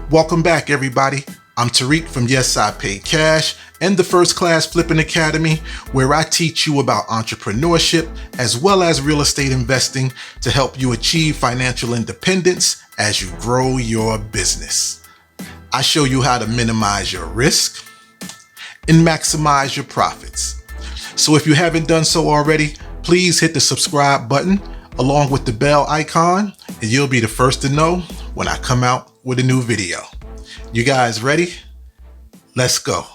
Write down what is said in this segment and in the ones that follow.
Welcome back, everybody. I'm Tariq from Yes I Pay Cash and the First Class Flipping Academy, where I teach you about entrepreneurship as well as real estate investing to help you achieve financial independence as you grow your business. I show you how to minimize your risk and maximize your profits. So if you haven't done so already, please hit the subscribe button along with the bell icon, and you'll be the first to know when I come out with a new video. You guys ready? Let's go.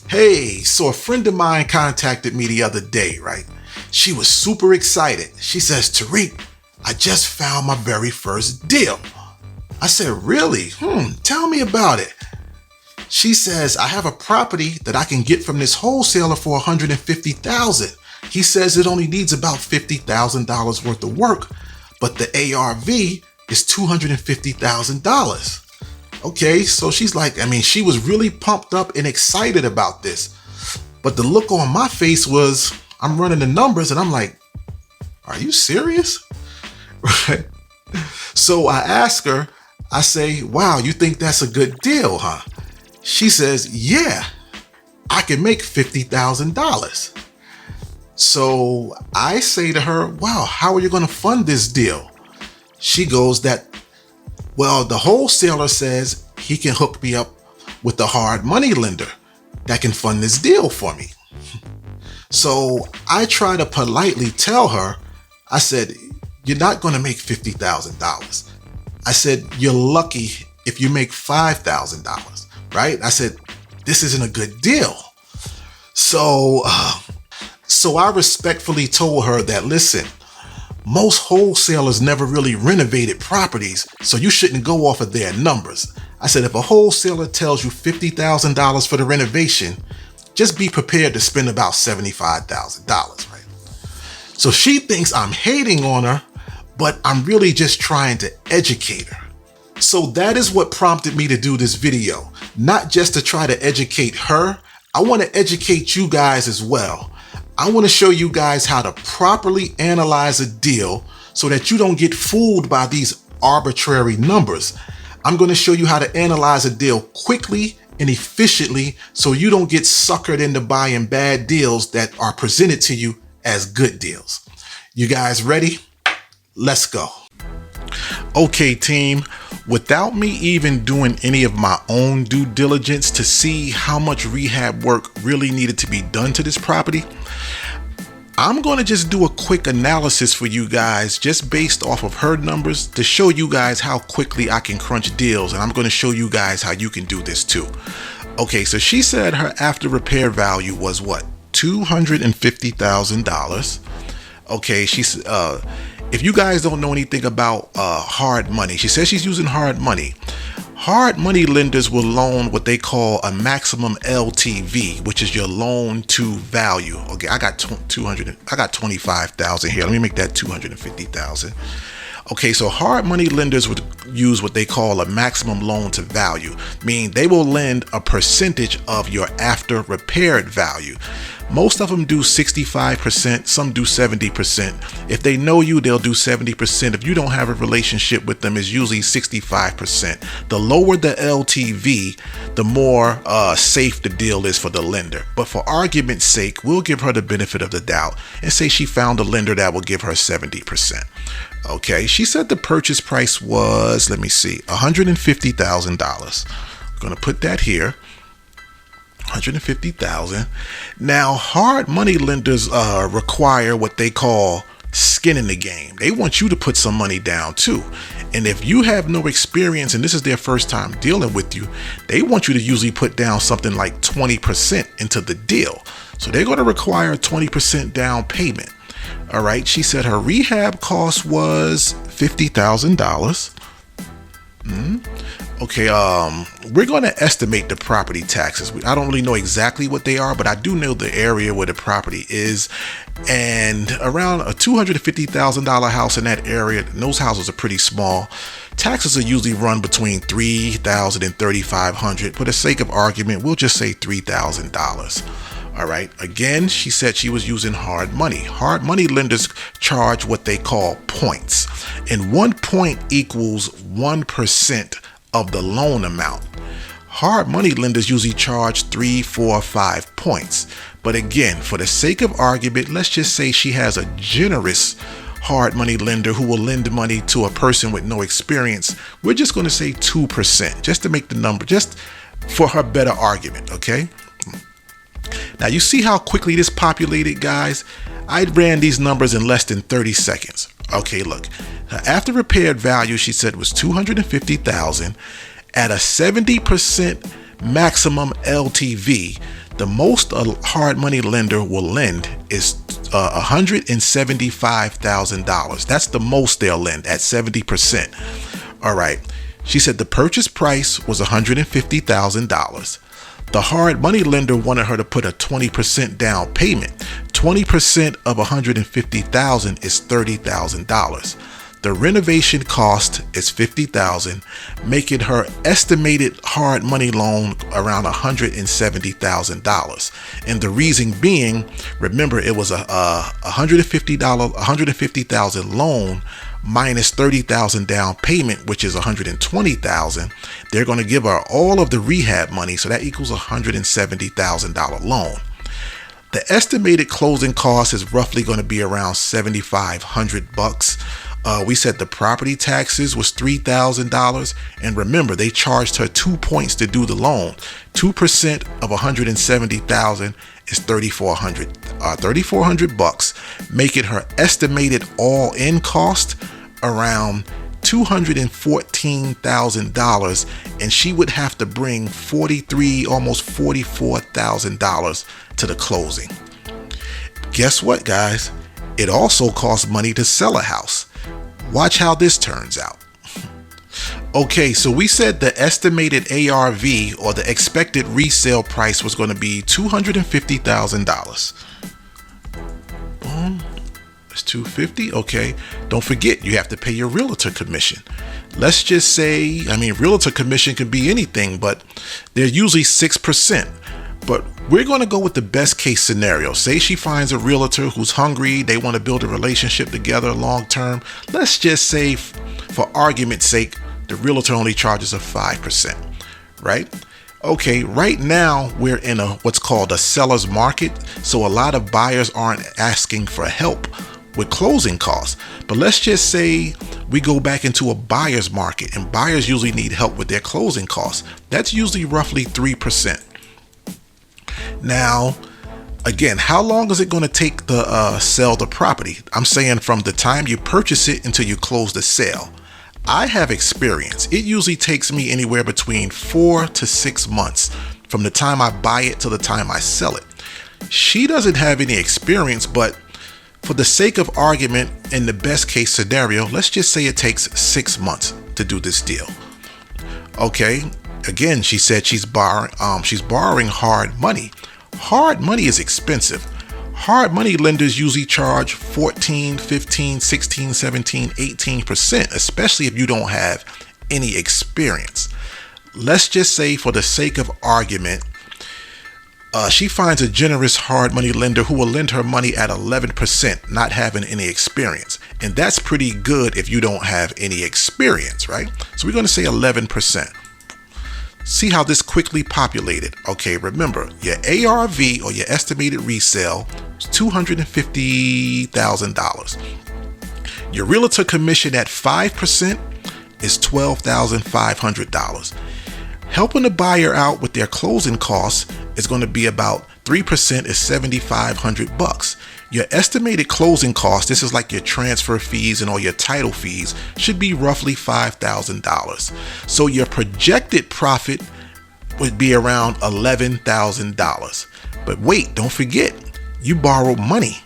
Hey, so a friend of mine contacted me the other day, right? She was super excited. She says, Tariq, I just found my very first deal. I said, really? Tell me about it. She says, I have a property that I can get from this wholesaler for $150,000. He says it only needs about $50,000 worth of work, but the ARV is $250,000. Okay, so she's like, she was really pumped up and excited about this. But the look on my face was, I'm running the numbers and I'm like, are you serious? Right? So I ask her, I say, wow, you think that's a good deal, huh? She says, yeah, I can make $50,000. So I say to her, wow, how are you going to fund this deal? She goes the wholesaler says he can hook me up with a hard money lender that can fund this deal for me. So I try to politely tell her, I said, you're not going to make $50,000. I said, you're lucky if you make $5,000, right? I said, this isn't a good deal. So I respectfully told her that, listen, most wholesalers never really renovated properties, so you shouldn't go off of their numbers. I said, if a wholesaler tells you $50,000 for the renovation, just be prepared to spend about $75,000, right? So she thinks I'm hating on her, but I'm really just trying to educate her. So that is what prompted me to do this video. Not just to try to educate her, I want to educate you guys as well. I want to show you guys how to properly analyze a deal so that you don't get fooled by these arbitrary numbers. I'm going to show you how to analyze a deal quickly and efficiently so you don't get suckered into buying bad deals that are presented to you as good deals. You guys ready? Let's go. Okay, team, without me even doing any of my own due diligence to see how much rehab work really needed to be done to this property, I'm going to just do a quick analysis for you guys just based off of her numbers to show you guys how quickly I can crunch deals, and I'm going to show you guys how you can do this too. Okay, so she said her after repair value was what? $250,000. Okay, she's if you guys don't know anything about hard money, she says she's using hard money. Hard money lenders will loan what they call a maximum LTV, which is your loan to value. Okay, I got 25,000 here. Let me make that 250,000. Okay, so hard money lenders would use what they call a maximum loan to value, meaning they will lend a percentage of your after repaired value. Most of them do 65%, some do 70%. If they know you, they'll do 70%. If you don't have a relationship with them, it's usually 65%. The lower the LTV, the more safe the deal is for the lender. But for argument's sake, we'll give her the benefit of the doubt and say she found a lender that will give her 70%. Okay, she said the purchase price was, let me see, $150,000. I'm going to put that here. $150,000. Now, hard money lenders require what they call skin in the game. They want you to put some money down too. And if you have no experience and this is their first time dealing with you, they want you to usually put down something like 20% into the deal. So they're going to require a 20% down payment. All right. She said her rehab cost was $50,000. Okay, we're going to estimate the property taxes. I don't really know exactly what they are, but I do know the area where the property is. And around a $250,000 house in that area, and those houses are pretty small, Taxes are usually run between $3,000 and $3,500. For the sake of argument, we'll just say $3,000. All right. Again, she said she was using hard money. Hard money lenders charge what they call points, and 1 point equals 1% of the loan amount. Hard money lenders usually charge 3, 4, 5 points. But again, for the sake of argument, let's just say she has a generous hard money lender who will lend money to a person with no experience. We're just going to say 2%, just to make the number, just for her better argument, okay? Now, you see how quickly this populated, guys? I ran these numbers in less than 30 seconds. Okay, look. Her after repaired value, she said, was $250,000 at a 70% maximum LTV. The most a hard money lender will lend is $175,000. That's the most they'll lend at 70%. All right. She said the purchase price was $150,000. The hard money lender wanted her to put a 20% down payment. 20% of $150,000 is $30,000. The renovation cost is $50,000, making her estimated hard money loan around $170,000. And the reason being, remember, it was a $150,000 loan minus $30,000 down payment, which is $120,000. They're going to give her all of the rehab money, so that equals $170,000 loan. The estimated closing cost is roughly going to be around $7,500. We said the property taxes was $3,000, and remember, they charged her 2 points to do the loan. 2% of $170,000 is $3,400, making her estimated all-in cost around $214,000, and she would have to bring almost $44,000 to the closing. Guess what, guys? It also costs money to sell a house. Watch how this turns out. Okay, so we said the estimated ARV, or the expected resale price, was going to be $250,000. Boom. It's $250,000. Okay. Don't forget, you have to pay your realtor commission. Let's just say, realtor commission could be anything, but they're usually 6%. But we're going to go with the best case scenario. Say she finds a realtor who's hungry. They want to build a relationship together long term. Let's just say, for argument's sake, the realtor only charges her 5%, right? Okay, right now we're in what's called a seller's market. So a lot of buyers aren't asking for help with closing costs. But let's just say we go back into a buyer's market, and buyers usually need help with their closing costs. That's usually roughly 3%. Now, again, how long is it going to take to sell the property? I'm saying from the time you purchase it until you close the sale. I have experience. It usually takes me anywhere between 4 to 6 months from the time I buy it to the time I sell it. She doesn't have any experience, but for the sake of argument, in the best case scenario, let's just say it takes 6 months to do this deal. Okay. Again, she said she's borrowing hard money. Hard money is expensive. Hard money lenders usually charge 14, 15, 16, 17, 18%, especially if you don't have any experience. Let's just say, for the sake of argument, she finds a generous hard money lender who will lend her money at 11%, not having any experience. And that's pretty good if you don't have any experience, right? So we're going to say 11%. See how this quickly populated. Okay, remember, your ARV, or your estimated resale, is $250,000. Your realtor commission at 5% is $12,500. Helping the buyer out with their closing costs is going to be about 3% is $7,500. Your estimated closing cost, this is like your transfer fees and all your title fees, should be roughly $5,000. So your projected profit would be around $11,000. But wait, don't forget, you borrowed money.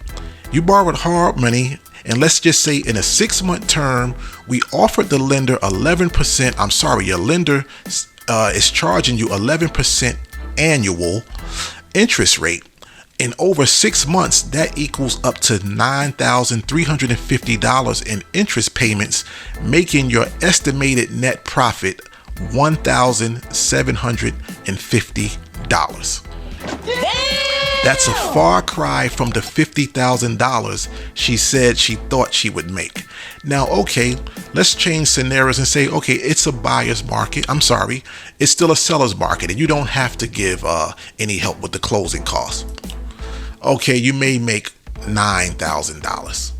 You borrowed hard money, and let's just say in a 6-month term, we offered the lender 11%. I'm sorry, your lender is charging you 11% annual interest rate. In over 6 months, that equals up to $9,350 in interest payments, making your estimated net profit $1,750. That's a far cry from the $50,000 she said she thought she would make. Now, okay, let's change scenarios and say, okay, it's a buyer's market. I'm sorry, it's still a seller's market, and you don't have to give any help with the closing costs. Okay, you may make $9,000.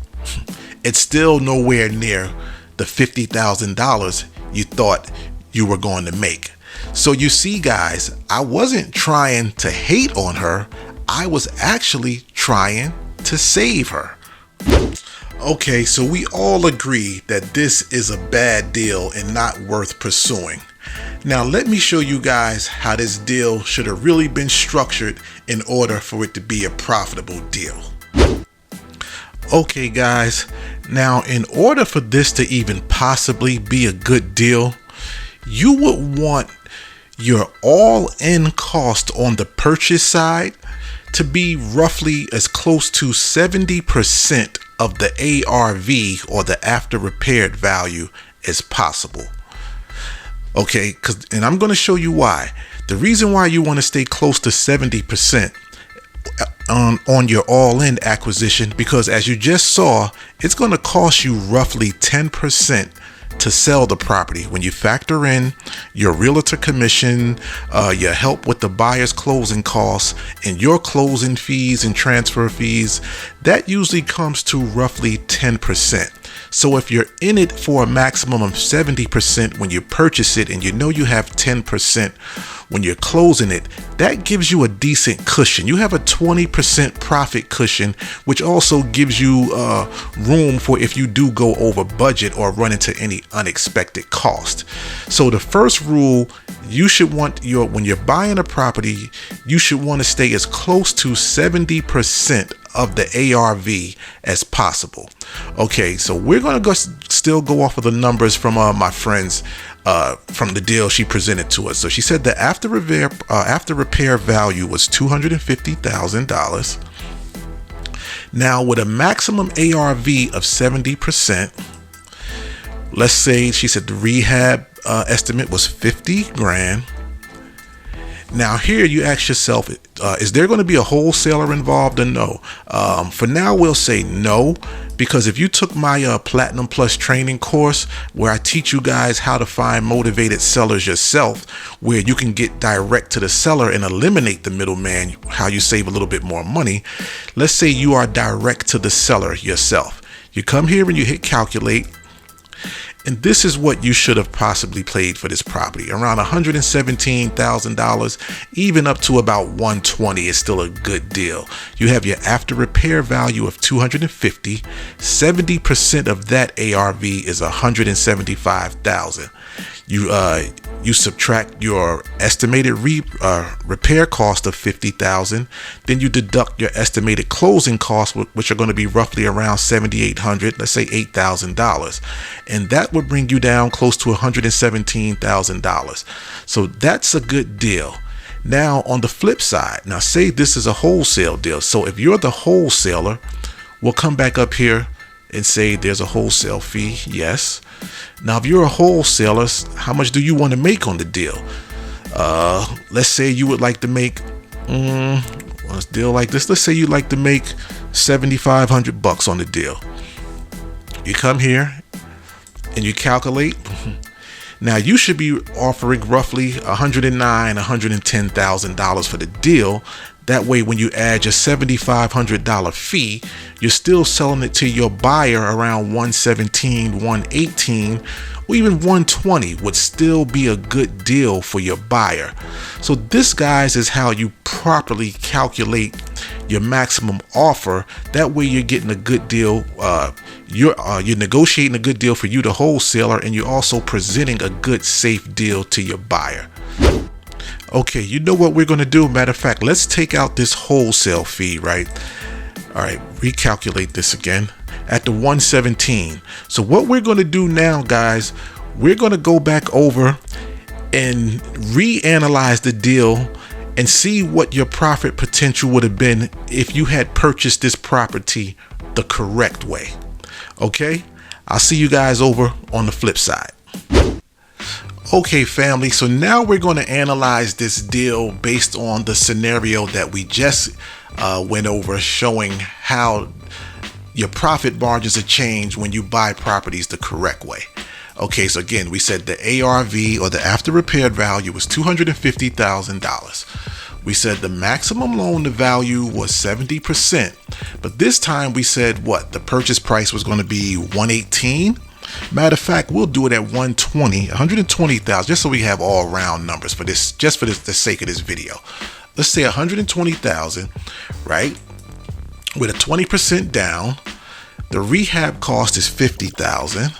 It's still nowhere near the $50,000 you thought you were going to make. So you see, guys, I wasn't trying to hate on her. I was actually trying to save her. Okay, so we all agree that this is a bad deal and not worth pursuing. Now let me show you guys how this deal should have really been structured in order for it to be a profitable deal. Okay guys, now in order for this to even possibly be a good deal, you would want your all-in cost on the purchase side to be roughly as close to 70% of the ARV, or the after repaired value, as possible. Okay, and I'm going to show you why. The reason why you want to stay close to 70% on your all-in acquisition, because as you just saw, it's going to cost you roughly 10% to sell the property. When you factor in your realtor commission, your help with the buyer's closing costs, and your closing fees and transfer fees, that usually comes to roughly 10%. So if you're in it for a maximum of 70% when you purchase it, and you know you have 10% when you're closing it, that gives you a decent cushion. You have a 20% profit cushion, which also gives you room for if you do go over budget or run into any unexpected cost. So the first rule, you should want when you're buying a property, you should want to stay as close to 70% of the ARV as possible. Okay, so we're going to still go off of the numbers from my friends from the deal she presented to us. So she said the after repair value was $250,000. Now with a maximum ARV of 70%, let's say she said the rehab estimate was 50 grand. Now here you ask yourself, is there going to be a wholesaler involved or no? For now, we'll say no, because if you took my Platinum Plus training course, where I teach you guys how to find motivated sellers yourself, where you can get direct to the seller and eliminate the middleman, how you save a little bit more money. Let's say you are direct to the seller yourself. You come here and you hit calculate. And this is what you should have possibly paid for this property. Around $117,000, even up to about $120 is still a good deal. You have your after repair value of $250. 70% of that ARV is $175,000. You subtract your estimated repair cost of $50,000. Then you deduct your estimated closing costs, which are going to be roughly around $7,800. Let's say $8,000, and that would bring you down close to $117,000. So that's a good deal. Now on the flip side, now say this is a wholesale deal. So if you're the wholesaler, we'll come back up here and say there's a wholesale fee. Yes. Now if you're a wholesaler, how much do you want to make on the deal? Let's say you would like to make a deal like this. Let's say you'd like to make $7,500 on the deal. You come here and you calculate. Now you should be offering roughly $110,000 for the deal. That way, when you add your $7,500 fee, you're still selling it to your buyer around $117,000, $118,000, or even $120,000 would still be a good deal for your buyer. So this, guys, is how you properly calculate your maximum offer. That way you're getting a good deal. You're negotiating a good deal for you, the wholesaler, and you're also presenting a good, safe deal to your buyer. Okay, you know what we're going to do? Matter of fact, let's take out this wholesale fee, right? All right, recalculate this again at the 117. So what we're going to do now, guys, we're going to go back over and reanalyze the deal and see what your profit potential would have been if you had purchased this property the correct way. Okay, I'll see you guys over on the flip side. Okay, family, so now we're going to analyze this deal based on the scenario that we just went over, showing how your profit margins are changed when you buy properties the correct way. Okay, so again, we said the ARV, or the after repaired value, was $250,000. We said the maximum loan to value was 70%, but this time we said what? The purchase price was going to be $118,000. Matter of fact, we'll do it at $120,000, just so we have all round numbers for this, just for the sake of this video. Let's say $120,000, right? With a 20% down. The rehab cost is $50,000.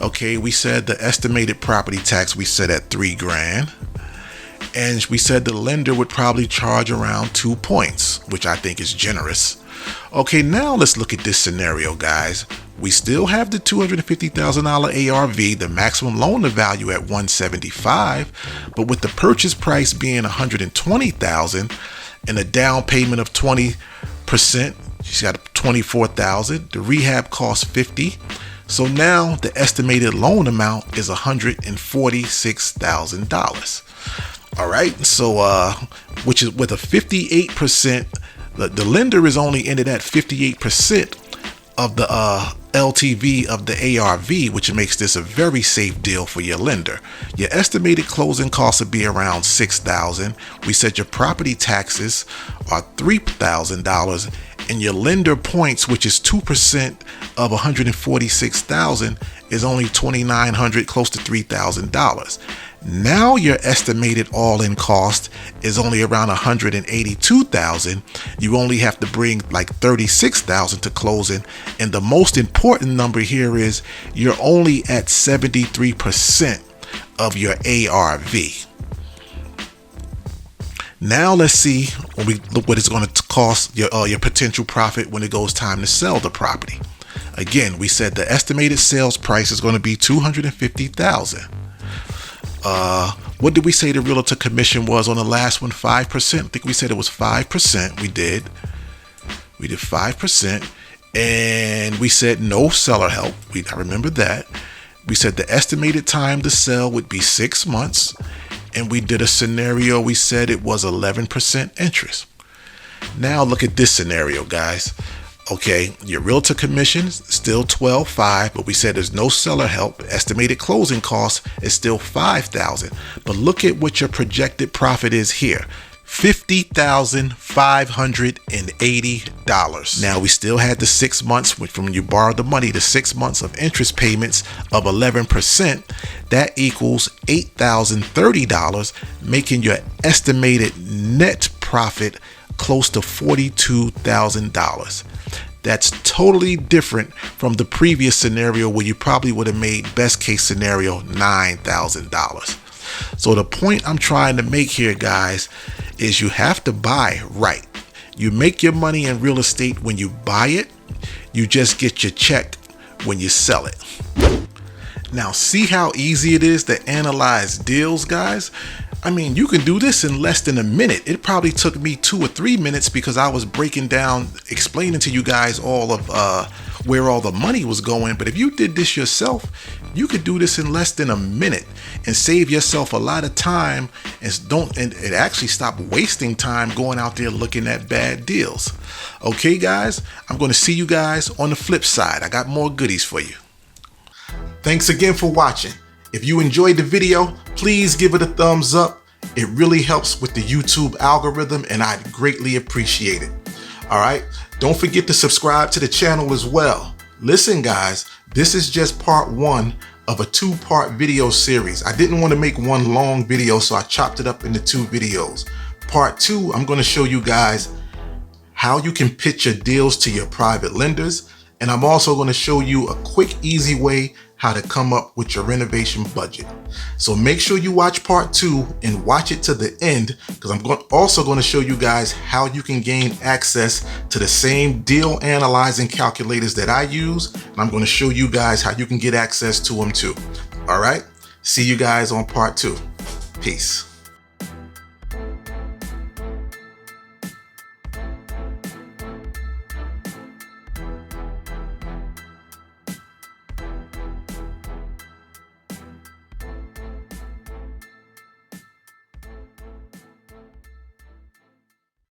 Okay, we said the estimated property tax we set at $3,000, and we said the lender would probably charge around 2 points, which I think is generous. Okay, now let's look at this scenario, guys. We still have the $250,000 ARV, the maximum loan to value at $175,000, but with the purchase price being $120,000 and a down payment of 20%, she's got $24,000. The rehab costs $50,000. So now the estimated loan amount is $146,000. All right, so which is with a 58%. The lender is only in it at 58% of the LTV of the ARV, which makes this a very safe deal for your lender. Your estimated closing costs would be around $6,000. We said your property taxes are $3,000, and your lender points, which is 2% of $146,000, is only $2,900, close to $3,000. Now your estimated all-in cost is only around $182,000. You only have to bring like $36,000 to closing, and the most important number here is you're only at 73% of your ARV. Now let's see when we look what it's going to cost your potential profit when it goes time to sell the property. Again, we said the estimated sales price is going to be $250,000. What did we say the realtor commission was on the last one? 5%. I think we said it was 5%. We did 5%, and we said no seller help. I remember that. We said the estimated time to sell would be 6 months, and we did a scenario. We said it was 11% interest. Now look at this scenario, guys. Okay, your realtor commission is still $12,500, but we said there's no seller help. Estimated closing cost is still $5,000. But look at what your projected profit is here. $50,580. Now we still had the 6 months from when you borrowed the money, the 6 months of interest payments of 11%. That equals $8,030, making your estimated net profit close to $42,000. That's totally different from the previous scenario where you probably would have made, best case scenario, $9,000. So the point I'm trying to make here, guys, is you have to buy right. You make your money in real estate when you buy it. You just get your check when you sell it. Now, see how easy it is to analyze deals, guys? I mean, you can do this in less than a minute. It probably took me 2 or 3 minutes because I was breaking down, explaining to you guys all of where all the money was going. But if you did this yourself, you could do this in less than a minute and save yourself a lot of time, and actually stop wasting time going out there looking at bad deals. Okay, guys, I'm going to see you guys on the flip side. I got more goodies for you. Thanks again for watching. If you enjoyed the video, please give it a thumbs up. It really helps with the YouTube algorithm, and I'd greatly appreciate it. All right, don't forget to subscribe to the channel as well. Listen, guys, this is just part 1 of a 2-part video series. I didn't want to make one long video, so I chopped it up into 2 videos. Part 2, I'm going to show you guys how you can pitch your deals to your private lenders, and I'm also going to show you a quick, easy way how to come up with your renovation budget. So make sure you watch part 2 and watch it to the end, because I'm also going to show you guys how you can gain access to the same deal analyzing calculators that I use. And I'm going to show you guys how you can get access to them too. All right, see you guys on part 2. Peace.